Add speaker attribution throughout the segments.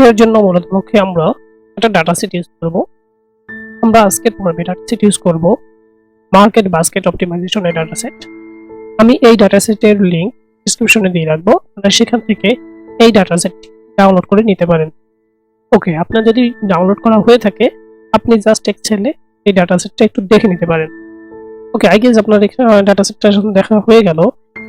Speaker 1: এর জন্য মূলত পক্ষে আমরা একটা ডাটা সেট ইউজ করব। আমরা আজকের পর্বে ডাটা সেট ইউজ করব মার্কেট বাস্কেট অপটিমাইজেশনের ডাটা সেট। আমি এই ডাটা সেটের লিংক ডেসক্রিপশনে দিয়ে রাখবো, আপনারা সেখান থেকে এই ডাটা সেটটি ডাউনলোড করে নিতে পারেন। ওকে, আপনার যদি ডাউনলোড করা হয়ে থাকে আপনি জাস্ট এক্সেলে এই ডাটা সেটটা একটু দেখে নিতে পারেন। ওকে, আই গেস আপনার ডাটা সেটটা দেখা হয়ে গেল।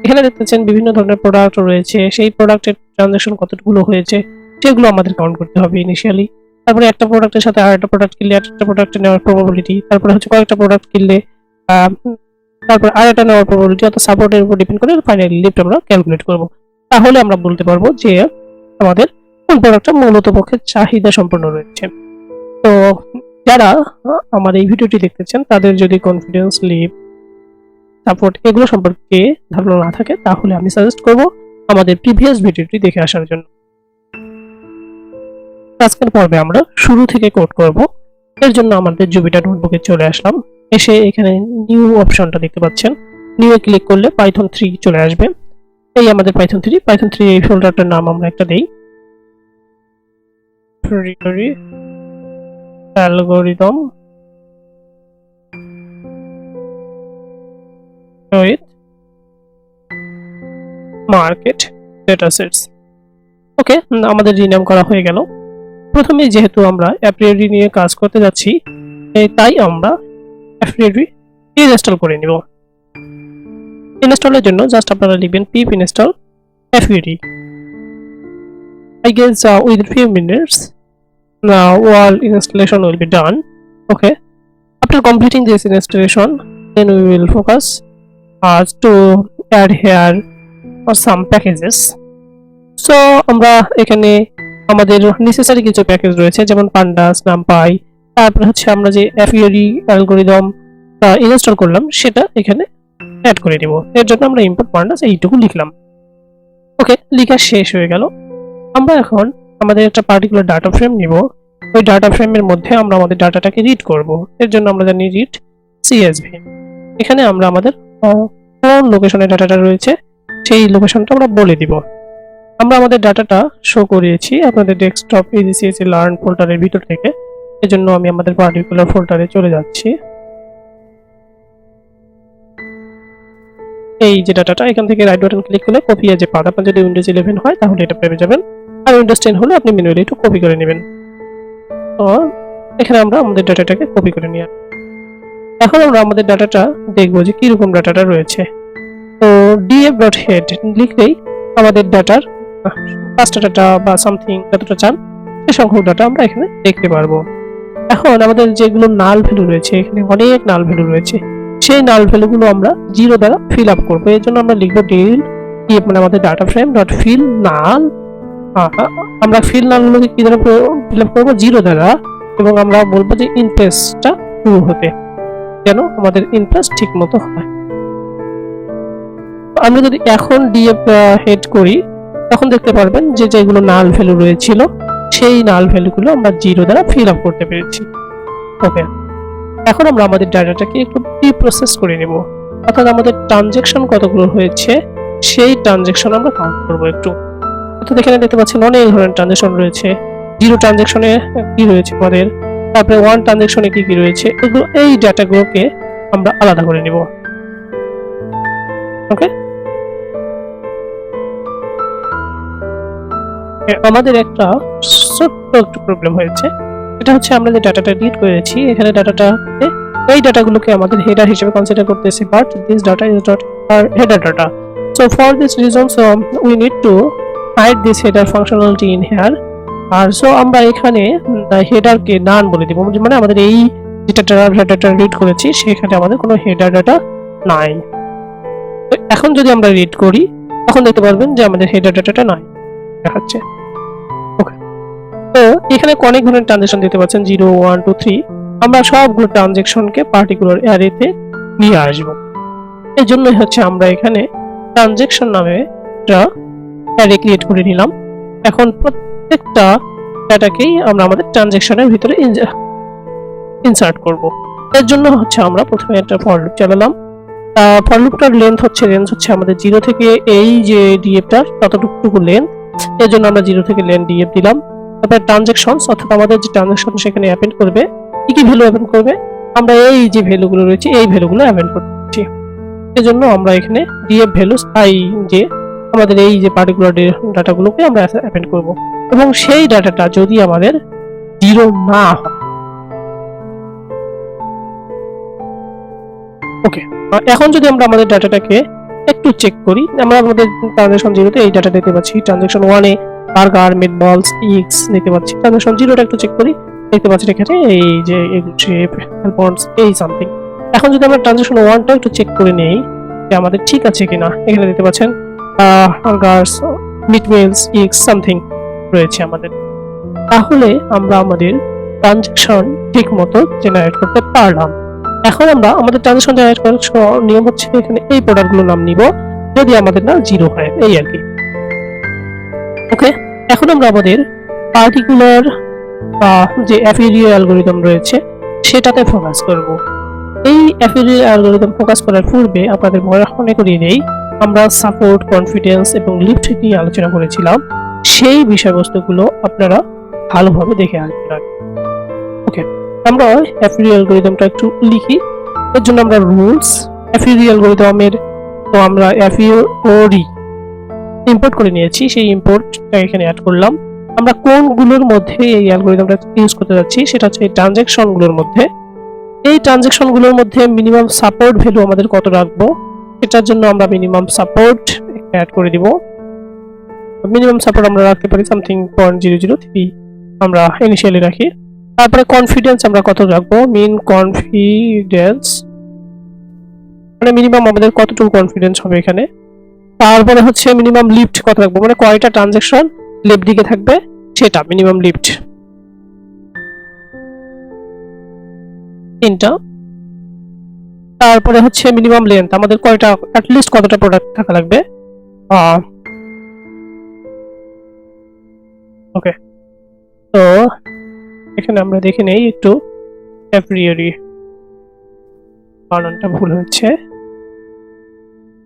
Speaker 1: এখানে দেখতেছেন বিভিন্ন ধরনের প্রোডাক্ট রয়েছে, সেই প্রোডাক্টের ট্রানজাকশন কতগুলো হয়েছে সেগুলো আমাদের কাউন্ট করতে হবে ইনিশিয়ালি। তারপরে একটা প্রোডাক্টের সাথে আরেকটা প্রোডাক্ট কিনলে একটা প্রোডাক্ট নেওয়ার প্রবাবিলিটি, তারপরে হচ্ছে কয়েকটা প্রোডাক্ট কিনলে তারপর আরেকটা নেওয়ার প্রবাবিলিটি, অর্থাৎ সাপোর্টের উপর ডিপেন্ড করে ফাইনালি লিফট আমরা ক্যালকুলেট করব। তাহলে আমরা বলতে পারবো যে আমাদের কোন প্রোডাক্টটা মূলত পক্ষে চাহিদা সম্পন্ন রয়েছে। তো যারা আমার এই ভিডিওটি দেখতেছেন তাদের যদি কনফিডেন্স, লিভ, সাপোর্ট এগুলো সম্পর্কে ধারণা না থাকে তাহলে আমি সাজেস্ট করব আমাদের প্রিভিয়াস ভিডিওটি দেখে আসার জন্য। আজকের পর্বে আমরা শুরু থেকে কোড করব। এর জন্য আমাদের জুপিটার নোটবুকে চলে আসলাম। এসে এখানে নিউ অপশনটা দেখতে পাচ্ছেন, নিউ এ ক্লিক করলে পাইথন 3 চলে আসবে। এই আমাদের পাইথন 3 এই ফোল্ডারটার নাম আমরা একটা দেই, Apriori Algorithm with Market Datasets। ওকে, আমাদের রিনেম করা হয়ে গেল। প্রথমে যেহেতু আমরা অ্যাপ্রিওরি নিয়ে কাজ করতে যাচ্ছি তাই আমরা অ্যাপ্রিওরি ইনস্টল করে নিব। ইনস্টলের জন্য জাস্ট আপনারা লিখবেন pip install অ্যাপ্রিওরি। I guess within few minutes now all installation will be done. Okay, after completing this installation then we will focus to add here some packages. So আমরা এখানে আমাদের নেসেসারি কিছু package রয়েছে, যেমন Pandas, NumPy, তারপর হচ্ছে আমরা যে Apriori অ্যালগরিদম ইনস্টল করলাম সেটা এখানে অ্যাড করে দেব। এর জন্য আমরা ইম্পোর্ট Pandas এইটুকু লিখলাম। ওকে, লেখা শেষ হয়ে গেল। আমরা এখন আমাদের একটা পার্টিকুলার ডাটা ফ্রেম নিব। ওই ডাটা ফ্রেমের মধ্যে আমরা আমাদের ডাটাটাকে রিড করব। এর জন্য আমরা জানি রিড CSV। এখানে আমরা আমাদের কোন লোকেশনে ডাটাটা রয়েছে সেই লোকেশনটা আমরা বলে দিব। আমরা আমাদের ডাটাটা শো করিয়েছি আপনাদের ডেস্কটপ EasyCSE লার্ন ফোল্ডারের ভিতর থেকে। এজন্য আমি আমাদের পার্টিকুলার ফোল্ডারে চলে যাচ্ছি। এই যে ডাটাটা এখান থেকে রাইট বাটন ক্লিক করলে কপি এজ এ পাথ, আপনার যদি উইন্ডোজ 11 হয় তাহলে এটা পেয়ে যাবেন, আর উইন্ডোজ 10 হলে আপনি ম্যানুয়ালি একটু কপি করে নেবেন। তো এখানে আমরা আমাদের ডাটাটাকে কপি করে নিয়ে এখন আমরা আমাদের ডাটাটা দেখবো যে কিরকম ডাটাটা রয়েছে। তো df.head লিখলেই আমাদের ডাটার পাঁচটা ডাটা বা সামথিং যতটা চান সে সংখ্যক ডাটা আমরা এখানে দেখতে পারবো। এখন আমাদের যেগুলো নাল ভ্যালু রয়েছে, এখানে অনেক নাল ভ্যালু রয়েছে, সেই নাল ভ্যালুগুলো আমরা 0 দ্বারা ফিল আপ করবো। এর জন্য আমরা লিখবো del মানে আমাদের ডাটা ফ্রেম ডট ফিল নাল। আমরা ফিল নালগুলোকে কি দ্বারা ফিল আপ করবো? 0 দ্বারা, এবং আমরা বলবো যে ইনপ্লেসটা ট্রু হতে, যেন আমাদের ইনপ্লেস ঠিক মতো হয়। আমরা যদি এখন df হেড করি তখন দেখতে পারবেন যে যেগুলো নাল ভ্যালু রয়েছিল সেই নাল ভ্যালুগুলো আমরা 0 দ্বারা ফিল আপ করতে পেরেছি। ওকে, এখন আমরা আমাদের ডাটাটাকে একটু প্রি প্রসেস করে নেব, অর্থাৎ আমাদের ট্রানজ্যাকশন কতগুলো হয়েছে সেই ট্রানজ্যাকশন আমরা কাউন্ট করব একটু। অর্থাৎ এখানে দেখতে পাচ্ছেন অনেক ধরনের ট্রানজ্যাকশন রয়েছে। 0 ট্রানজ্যাকশনে কি রয়েছে আমাদের, তারপরে 1 ট্রানজ্যাকশনে কি কি রয়েছে, এগুলো এই ডাটাগুলোকে আমরা আলাদা করে নেব। ওকে, আমাদের একটা ছোট্ট একটু প্রবলেম হয়েছে। এটা হচ্ছে আমরা যে ডাটাটা রিড করেছি এখানে ডাটাটাতে এই ডাটাগুলোকে আমাদের হেডার হিসেবে কনসিডার করতেছি, but this data is not our header data. So for this reason we need to hide this header functionality in here. আর সো আমরা এখানে হেডারকে নান বলে দিব, মানে আমাদের এই ডাটাটা রিড করেছি সেখানে আমাদের কোনো হেডার ডাটা নাই। এখন যদি আমরা রিড করি তখন দেখতে পারবেন যে আমাদের হেডার ডাটাটা নাই দেখাচ্ছে। ওকে, তো এখানে অনেক ধরনের ট্রানজ্যাকশন দিতে পাচ্ছেন 0, 1, 2, 3। আমরা সবগুলো ট্রানজ্যাকশনকে পার্টিকুলার অ্যারেতে নিয়ে আসব। এই জন্যই হচ্ছে আমরা এখানে ট্রানজ্যাকশন নামে একটা অ্যারে ক্রিয়েট করে নিলাম। এখন প্রত্যেকটা ডাটাকেই আমরা আমাদের ট্রানজ্যাকশনের ভিতরে ইনসার্ট করব। এর জন্য হচ্ছে আমরা প্রথমে একটা ফর লুপ চালালাম। ফর লুপটার রেঞ্জ হচ্ছে আমাদের 0 থেকে এই যে df-টার ততটুকু লেন্থ। এর জন্য আমরা 0 থেকে লেন্থ df দিলাম। তারপরে ট্রানজাকশনস, অর্থাৎ আমাদের যে ট্রানজাকশন সেখানে অ্যাপেন্ড করবে, কি কি ভ্যালু অ্যাপেন্ড করবে, আমরা এই যে ভ্যালুগুলো রয়েছে এই ভ্যালুগুলো অ্যাপেন্ড করছি। সেজন্য আমরা এখানে ডিএফ ভ্যালুস আই যে আমাদের এই যে পার্টিকুলার ডাটাগুলোকে আমরা অ্যাপেন্ড করব, এবং সেই ডাটাটা যদি আমাদের 0 না হয়, ওকে। এখন যদি আমরা আমাদের ডাটাটাকে একটু চেক করি, আমরা আমাদের ট্রানজাকশন 0তে এই ডাটা দেখতে পাচ্ছি, ট্রানজাকশন 1 এ বার্গার, মিটবলস, এক্স দেখতে পাচ্ছি। ট্রানজাকশন 0টা একটু চেক করি, দেখতে পাচ্ছি এখানে এই যে শেপ, হেল্পন্স, এই সামথিং। এখন যদি আমরা ট্রানজাকশন 1টা একটু চেক করে নেই যে আমাদের ঠিক আছে কিনা, এখানে দেখতে পাচ্ছেন বার্গারস, মিটমিলস, এক্স সামথিং রয়েছে আমাদের, তাহলে আমরা আমাদের ট্রানজাকশন ঠিক মতো জেনারেট করতে পারলাম। এখন আমরা আমাদের ট্রানজাকশন জেনারেট করার নিয়ম হচ্ছে এখানে এই প্রোডাক্টগুলোর নাম নিব যদি আমাদের না 0 হয়, এই আর কি। ওকে, এখন আমরা আমাদের পার্টিকুলার যে অ্যাপিওরি অ্যালগরিদম রয়েছে সেটাতে ফোকাস করব। এই অ্যাপিওরি অ্যালগরিদম ফোকাস করার পূর্বে আপনাদের মনে করিয়ে দেই, আমরা সাপোর্ট, কনফিডেন্স এবং লিফট নিয়ে আলোচনা করেছিলাম, সেই বিষয়বস্তুগুলো আপনারা ভালোভাবে দেখে আসবেন। ওকে, আমরা অ্যাপিওরি অ্যালগরিদমটা একটু লিখি। এর জন্য আমরা রুলস অ্যাপিওরি অ্যালগরিদমের, তো আমরা অ্যাপিওরি ইম্পোর্ট করে নিয়েছি, সেই ইম্পোর্টটা এখানে অ্যাড করলাম। আমরা কোনগুলোর মধ্যে এই অ্যালগরিদমটা ইউজ করতে যাচ্ছি সেটা হচ্ছে এই ট্রানজাকশনগুলোর মধ্যে। এই ট্রানজাকশনগুলোর মধ্যে মিনিমাম সাপোর্ট ভ্যালু আমাদের কত রাখবো, এটার জন্য আমরা মিনিমাম সাপোর্ট অ্যাড করে দিব। মিনিমাম সাপোর্ট আমরা রাখতে পারি সামথিং 0.003 আমরা ইনিশিয়ালি রাখি। তারপরে কনফিডেন্স আমরা কত রাখবো, মিন কনফিডেন্স মানে মিনিমাম আমাদের কতটুকু কনফিডেন্স হবে এখানে। তারপরে হচ্ছে মিনিমাম লিফট কত রাখবো, মানে কয়টা ট্রানজাকশন লেফট দিকে থাকবে সেটা মিনিমাম লিফট 3টা। তারপরে হচ্ছে মিনিমাম লেন্থ, আমাদের কয়টা অ্যাটলিস্ট কতটা প্রোডাক্ট থাকা লাগবে। ওকে, তো এখানে আমরা দেখে নেই একটু, অ্যাপিওরি বানানটা ভুল হচ্ছে।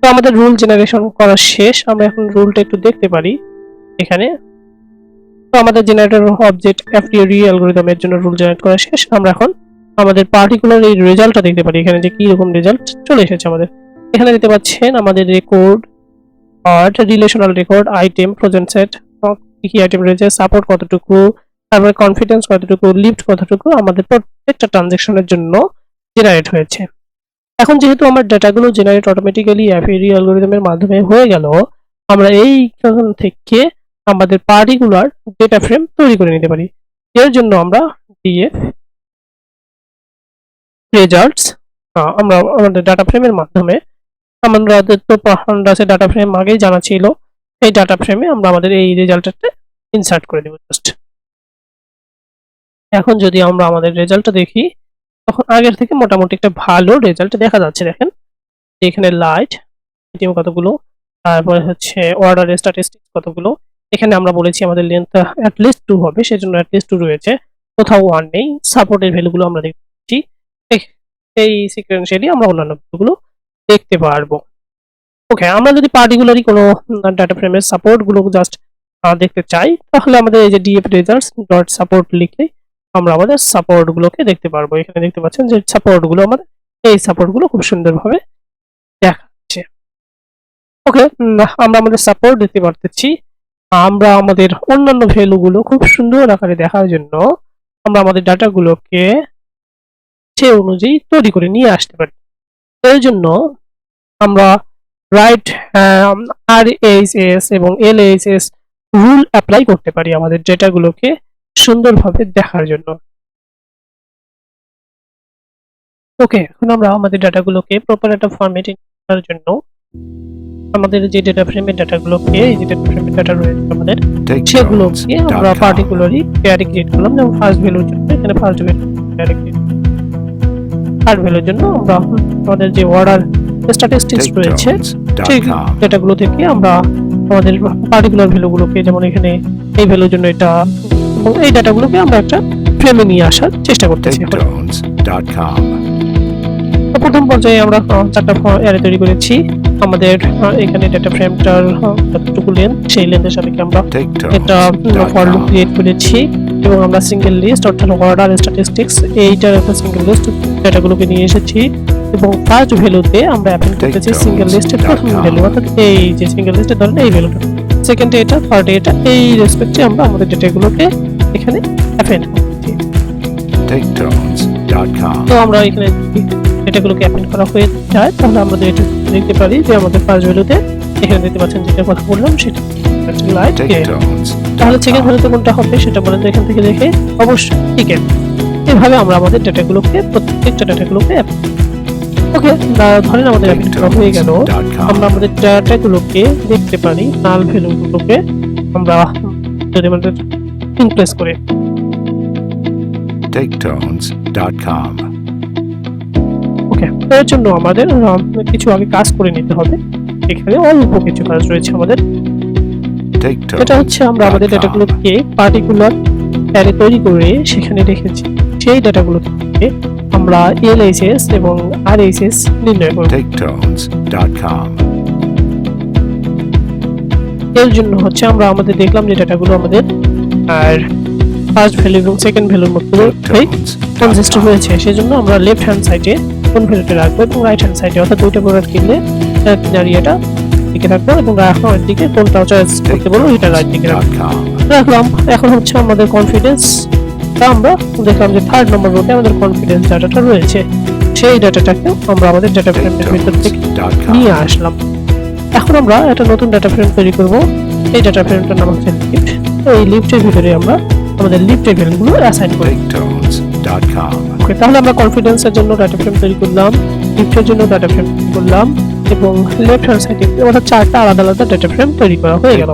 Speaker 1: তো আমাদের রুল জেনারেশন করা শেষ, আমরা এখন রুলটা একটু দেখতে পারি এখানে। তো আমাদের জেনারেটর অবজেক্ট অ্যাপিওরি অ্যালগরিদমের জন্য রুল জেনারেট করা শেষ। আমরা এখন আমাদের পার্টিকুলার এই রেজাল্টটা দেখতে পারি, এখানে যে কি রকম রেজাল্ট চলে এসেছে আমাদের। এখানে দেখতে পাচ্ছেন আমাদের record, art, relational record, item, frozen set, কি কি আইটেম রয়েছে, সাপোর্ট কতটুকু, তারপরে কনফিডেন্স কতটুকু, লিফট কতটুকু আমাদের প্রত্যেকটা ট্রানজাকশনের জন্য জেনারেট হয়েছে। এখন যেহেতু আমার ডাটাগুলো জেনারেট অটোমেটিক্যালি অ্যাপিওরি অ্যালগরিদমের মাধ্যমে হয়ে গেল, আমরা এইখান থেকে আমাদের পার্টিকুলার ডেটা ফ্রেম তৈরি করে নিতে পারি। এর জন্য আমরা ডিএফ রেজাল্টস, আমরা আমাদের ডাটা ফ্রেমের মাধ্যমে, আমাদের তো পান্ডাসের ডাটা ফ্রেম আগেই জানা ছিল, এই ডাটা ফ্রেমে আমরা আমাদের এই রেজাল্টটা ইনসার্ট করে দেব জাস্ট। এখন যদি আমরা আমাদের রেজাল্টটা দেখি, তখন আগের থেকে মোটামুটি একটা ভালো রেজাল্ট দেখা যাচ্ছে। দেখেন এখানে লাইট আইটেম কতগুলো, তারপরে হচ্ছে অর্ডার স্ট্যাটিস্টিক্স কতগুলো। এখানে আমরা বলেছি আমাদের লেন্থ অ্যাটলিস্ট 2 হবে, সেজন্য অ্যাটলিস্ট 2 রয়েছে, কোথাও 1 নেই। সাপোর্টের ভ্যালুগুলো আমরা দেখছি, এই সিকোয়েন্সিয়ালি আমরা অন্যান্য ভ্যালুগুলো দেখতে পারবো। ওকে, আমরা যদি পার্টিকুলারলি কোনো ডাটা ফ্রেমের সাপোর্ট গুলো জাস্ট দেখতে চাই, তাহলে আমাদের এই যে ডিএফ রেজাল্টস ডট সাপোর্ট লিখে আমরা আমাদের সাপোর্ট গুলোকে দেখতে পারবো। এখানে দেখতে পাচ্ছেন যে সাপোর্ট গুলো আমাদের, এই সাপোর্ট গুলো খুব সুন্দরভাবে দেখাচ্ছে। ওকে, আমরা আমাদের সাপোর্ট দেখতে পারতেছি। আমরা আমাদের অন্যান্য ভ্যালু গুলো খুব সুন্দর আকারে দেখার জন্য আমরা আমাদের ডাটাগুলোকে সে অনুযায়ী তৈরি করে নিয়ে আসতে পারি। এর জন্য আমরা রাইট RHS এবং LHS রুল অ্যাপ্লাই করতে পারি আমাদের ডেটাগুলোকে সুন্দরভাবে দেখার জন্য। ওকে, এখন আমরা আমাদের ডাটাগুলোকে প্রপার একটা ফরম্যাটে করার জন্য আমাদের যে ডেটা ফ্রেমের ডাটাগুলোকে, এই যে ডেটা ফ্রেমের ডাটা রয়েছে আমাদের, সেগুলোকে আমরা পার্টিকুলারলি পেয়ারে ক্রিয়েট করলাম। যেমন ফার্স্ট ভ্যালুর জন্য এখানে ফার্স্ট ভ্যালু পেয়ারে ক্রিয়েট, থার্ড ভ্যালুর জন্য আমরা আমাদের যে অর্ডার স্ট্যাটিস্টিক্স রয়েছে সেই ডেটাগুলো থেকে আমরা আমাদের পার্টিকুলার ভ্যালুগুলোকে, যেমন এখানে এই ভ্যালুর জন্য এটা, এবং এই ডাটাগুলোকে আমরা একটা ফ্রেমে নিয়ে আসার চেষ্টা করতেছি। প্রথম পর্যায়ে আমরা 4টা অ্যারে তৈরি করেছি। আমাদের এখানে ডেটা ফ্রেমটার যতটুকু লেন্থ সেই লেন্থের সাপেক্ষে আমরা একটা ফর লুপ ক্রিয়েট করেছি এবং আমরা সিঙ্গেল লিস্ট অর্থাৎ অর্ডার স্ট্যাটিস্টিক্স এইটার একটা সিঙ্গেল লিস্ট ডেটাগুলোকে নিয়ে এসেছি এবং ফার্স্ট ভ্যালুতে আমরা অ্যাপেন্ড করতেছি সিঙ্গেল লিস্টের প্রথম ভ্যালু অর্থাৎ এই যে সিঙ্গেল লিস্টের ধরেন এই ভ্যালুটা, সেকেন্ডে এটা, থার্ডে এটা, এই রেসপেক্টে আমরা আমাদের ডেটাগুলোকে এখানে অ্যাপেন্ড করতেছি। তো আমরা এখানে ডেটাগুলোকে অ্যাপেন্ড করা হয়ে যায় তাহলে আমরা এটা দেখতে পারি যে আমাদের ফার্স্ট ভ্যালুতে এখানে দেখতে পাচ্ছেন যেটা কথা বললাম সেটা লাইট তাহলে সেকেন্ড ভ্যালুতে কোনটা হবে সেটা বলেন তো এখান থেকে দেখে অবশ্যই ঠিক আছে। এভাবে আমরা আমাদের ডেটাগুলোকে প্রত্যেকটা ডেটাগুলোকে ওকে ধরেন আমাদের অ্যাপেন্ড করা হয়ে গেল, আমরা আমাদের ডেটাগুলোকে দেখতে পারি নাল ভ্যালুগুলোকে আমরা যদি আমাদের ইনপ্লেস করে ওকে। এর জন্য আমাদের কিছু আগে কাজ করে নিতে হবে, এখানে অল্প কিছু কাজ রয়েছে আমাদের। এটা হচ্ছে আমরা আমাদের ডেটাগুলোকে পার্টিকুলার অ্যারে তৈরি করে সেখানে রেখেছি, সেই ডেটাগুলোকে আমরা এলএসএস এবং আরএসএস নির্ণয় করব। এর জন্য হচ্ছে আমরা আমাদের দেখলাম যে ডেটাগুলো আমাদের আর ফার্স্ট ভ্যালু এবং সেকেন্ড ভ্যালুর মধ্যে কনসিস্টেন্ট হয়েছে, সেজন্য আমরা লেফট হ্যান্ড সাইডে কোন ভ্যালুটা রাখবো এবং রাইট হ্যান্ড সাইডে অর্থাৎ দুইটা প্রোডাক্ট কিনলে এরিয়াটা দিকে রাখবো এবং রাইট দিকে কোনটা চয়েস করতে বলবো এটা রাইট দিকে রাখলাম। এখন হচ্ছে আমাদের কনফিডেন্স, আমরা দেখলাম যে থার্ড নম্বর রোতে আমাদের কনফিডেন্স ডাটাটা রয়েছে, সেই ডাটাটাকে আমরা আমাদের ডাটা ফ্রেমের ভিতর থেকে নিয়ে আসলাম। এখন আমরা একটা নতুন ডাটা ফ্রেম তৈরি করব, এই ডাটা ফ্রেমটার নাম হচ্ছে লিফট। এই লিফটের ভিতরে আমরা আমাদের লিফট টেবিলগুলো অ্যাসাইন করি। ওকে, তাহলে আমরা কনফিডেন্সের জন্য ডাটা ফ্রেম তৈরি করলাম, লিফটের জন্য ডাটা ফ্রেম তৈরি করলাম এবং লেফট হ্যান্ড সাইডে অর্থাৎ চারটা আলাদা আলাদা ডাটা ফ্রেম তৈরি করা হয়ে গেল।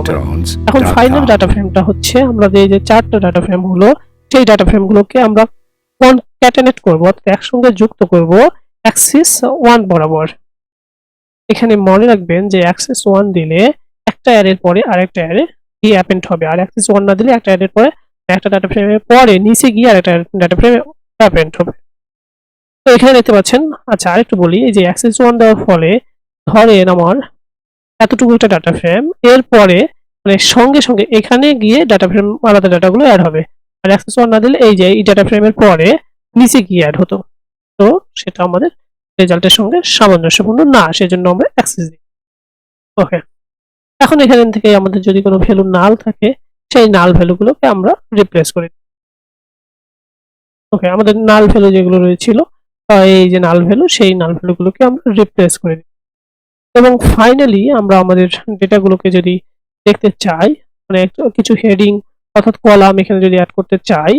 Speaker 1: এখন ফাইনাল ডাটা ফ্রেমটা হচ্ছে আমরা যে চারটা ডাটা ফ্রেম হলো সেই ডাটা ফ্রেমগুলোকে আমরা কনক্যাটেনেট করব অর্থাৎ একসঙ্গে যুক্ত করব অ্যাক্সিস 1 বরাবর। এখানে মনে রাখবেন যে অ্যাক্সিস 1 দিলে একটা অ্যারের পরে আরেকটা অ্যারে গিয়ে অ্যাপেন্ড হবে, আর অ্যাক্সিস 1 না দিলে একটা অ্যারের পরে একটা ডাটা ফ্রেমের পরে নিচে গিয়ে আরেকটা ডাটা ফ্রেমে অ্যাপেন্ড হবে। তো এখানে দেখতে পাচ্ছেন, আচ্ছা আরেকটু বলি, এই যে অ্যাক্সিস 1 দেওয়ার ফলে ধরেন আমার এতটুকু একটা ডাটা ফ্রেম, এরপরে মানে সঙ্গে সঙ্গে এখানে গিয়ে ডাটা ফ্রেম আলাদা ডাটাগুলো অ্যাড হবে, আর অ্যাক্সেস 1 না দিলে এই যে এই ডাটা ফ্রেমের পরে নিচে গিয়ে অ্যাড হতো, তো সেটা আমাদের রেজাল্টের সঙ্গে সামঞ্জস্যপূর্ণ না, সেজন্য আমরা অ্যাক্সেস দিই। ওকে, এখন এখান থেকে আমাদের যদি কোনো ভ্যালু নাল থাকে সেই নাল ভ্যালুগুলোকে আমরা রিপ্লেস করি। ওকে, আমাদের নাল ভ্যালু যেগুলো রয়েছিল এই যে নাল ভ্যালু সেই নাল ভ্যালুগুলোকে আমরা রিপ্লেস করে দিই এবং ফাইনালি আমরা আমাদের ডেটাগুলোকে যদি দেখতে চাই মানে কিছু হেডিং অর্থাৎ কলাম এখানে যদি অ্যাড করতে চাই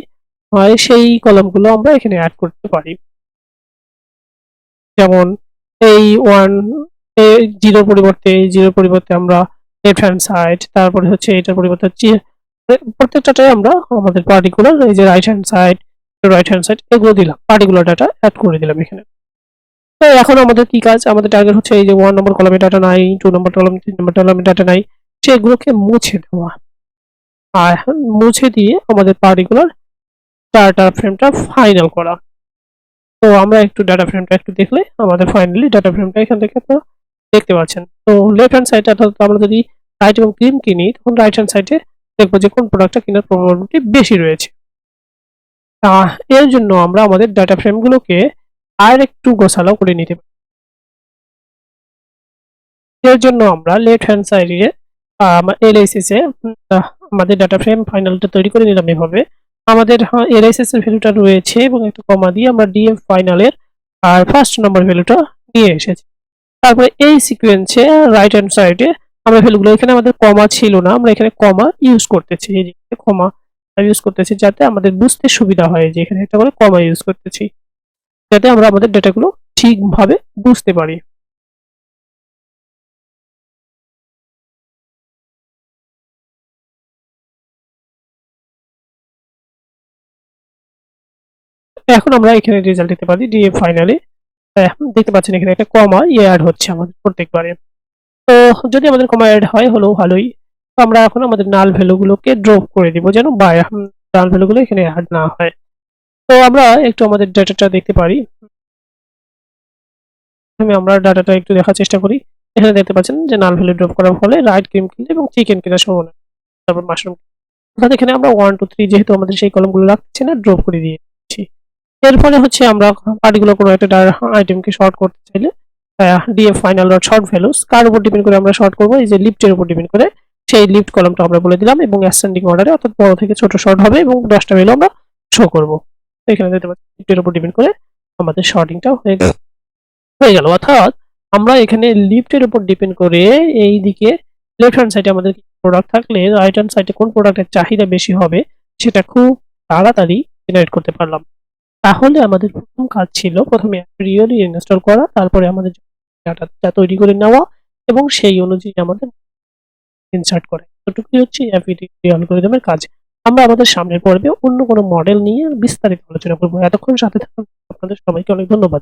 Speaker 1: সেই কলামগুলো আমরা এখানে অ্যাড করতে পারি, যেমন এই 0 পরিবর্তে আমরা লেফট হ্যান্ড সাইড, তারপরে হচ্ছে এটার পরিবর্তে হচ্ছে প্রত্যেকটাটাই আমরা আমাদের পার্টিকুলার এই যে রাইট হ্যান্ড সাইড এগুলো দিলাম, পার্টিকুলার ডাটা অ্যাড করে দিলাম এখানে। তো এখন আমাদের কি কাজ, আমাদের টার্গেট হচ্ছে এই যে 1 নম্বর কলামে ডাটা নাই, 2 নম্বর কলাম 3 নম্বর কলামে ডাটা নাই, সেগুলোকে মুছে দেওয়া, আর মুছে দিয়ে আমাদের পার্টিকুলার ডাটা ফ্রেমটা ফাইনাল করা। তো আমরা একটু ডাটা ফ্রেমটা একটু দেখলে আমাদের ফাইনালি ডাটা ফ্রেমটা এখান থেকে আপনারা দেখতে পাচ্ছেন। তো লেফট হ্যান্ড সাইডে অর্থাৎ আমরা যদি রাইট এবং ক্রিম কিনি তখন রাইট হ্যান্ড সাইডে দেখবো যে কোন প্রোডাক্টটা কেনার প্রববিলিটি বেশি রয়েছে। এর জন্য আমরা আমাদের ডাটা ফ্রেমগুলোকে আর একটু গোছালো করে নিতে পারি। এর জন্য আমরা লেফট হ্যান্ড সাইডে এলএসএস এ আমাদের ডাটা ফ্রেম ফাইনালটা তৈরি করে নিলাম। এভাবে আমাদের এলএসএস এর ভ্যালুটা রয়েছে এবং একটা কমা দিয়ে আমরা ডিএফ ফাইনালের আর ফার্স্ট নাম্বার ভ্যালুটা নিয়ে এসেছি। তারপরে এই সিকোয়েন্সে রাইট হ্যান্ড সাইডে আমরা ভ্যালুগুলো, এখানে আমাদের কমা ছিল না, আমরা এখানে কমা ইউজ করতেছি, এই যে কমা ইউজ করতেছি যাতে আমাদের বুঝতে সুবিধা হয়, যে এখানে একটা করে কমা ইউজ করতেছি যাতে আমরা আমাদের ডেটাগুলো ঠিকভাবে বুঝতে পারি। এখন আমরা এখানে রেজাল্ট দিতে পারি ডিএফ ফাইনালে, দেখতে পাচ্ছেন এখানে একটা কমা অ্যাড হচ্ছে আমাদের প্রত্যেকবারে। তো যদি আমাদের কমা অ্যাড হয় হলো ভালোই, তো আমরা এখন আমাদের নাল ভ্যালুগুলোকে ড্রপ করে দিব যেন নাল ভ্যালুগুলো এখানে অ্যাড না হয়। তো আমরা একটু আমাদের ডাটাটা দেখতে পারি, আমরা ডাটাটা একটু দেখার চেষ্টা করি। এখানে দেখতে পাচ্ছেন যে নাল ভ্যালু ড্রপ করার ফলে রাইট ক্রিম কিনলে এবং চিকেন কেনার সম্ভাবনা, তারপর মাশরুম। অর্থাৎ এখানে আমরা 1 2 3 যেহেতু আমাদের সেই কলমগুলো রাখছি না, ড্রপ করে দিয়েছি। এরপরে হচ্ছে আমরা পার্টিকুলার কোনো একটা আইটেমকে শর্ট করতে চাইলে df final dot sort values কার উপর ডিপেন্ড করে আমরা শর্ট করব, এই যে লিফটের উপর ডিপেন্ড করে সেই লিফট কলামটা আমরা বলে দিলাম এবং অ্যাসেন্ডিং অর্ডারে অর্থাৎ বড় থেকে ছোট শর্ট হবে এবং 10টা ভ্যালু আমরা শো করব। এখানে দেখতে পাচ্ছি লিফটের উপর ডিপেন্ড করে আমাদের শর্টিংটা হয়ে গেল। অর্থাৎ আমরা এখানে লিফটের উপর ডিপেন্ড করে এই দিকে লেফট হ্যান্ড সাইডে আমাদের প্রোডাক্ট থাকলে রাইট হ্যান্ড সাইডে কোন প্রোডাক্টের চাহিদা বেশি হবে সেটা খুব তাড়াতাড়ি জেনারেট করতে পারলাম। তাহলে আমাদের প্রথম কাজ ছিল প্রথমে অ্যাপ্রিওরি ইনস্টল করা, তারপরে আমাদের ডাটাটা তৈরি করে নেওয়া এবং সেই অনুযায়ী আমাদের ইনসার্ট করা। এতটুকুই হচ্ছে অ্যাপ্রিওরি অ্যালগরিদমের কাজ। আমরা আমাদের সামনের পর্বে অন্য কোনো মডেল নিয়ে বিস্তারিত আলোচনা করব। এতক্ষণ সাথে থাকুন, আপনাদের সবাইকে অনেক ধন্যবাদ।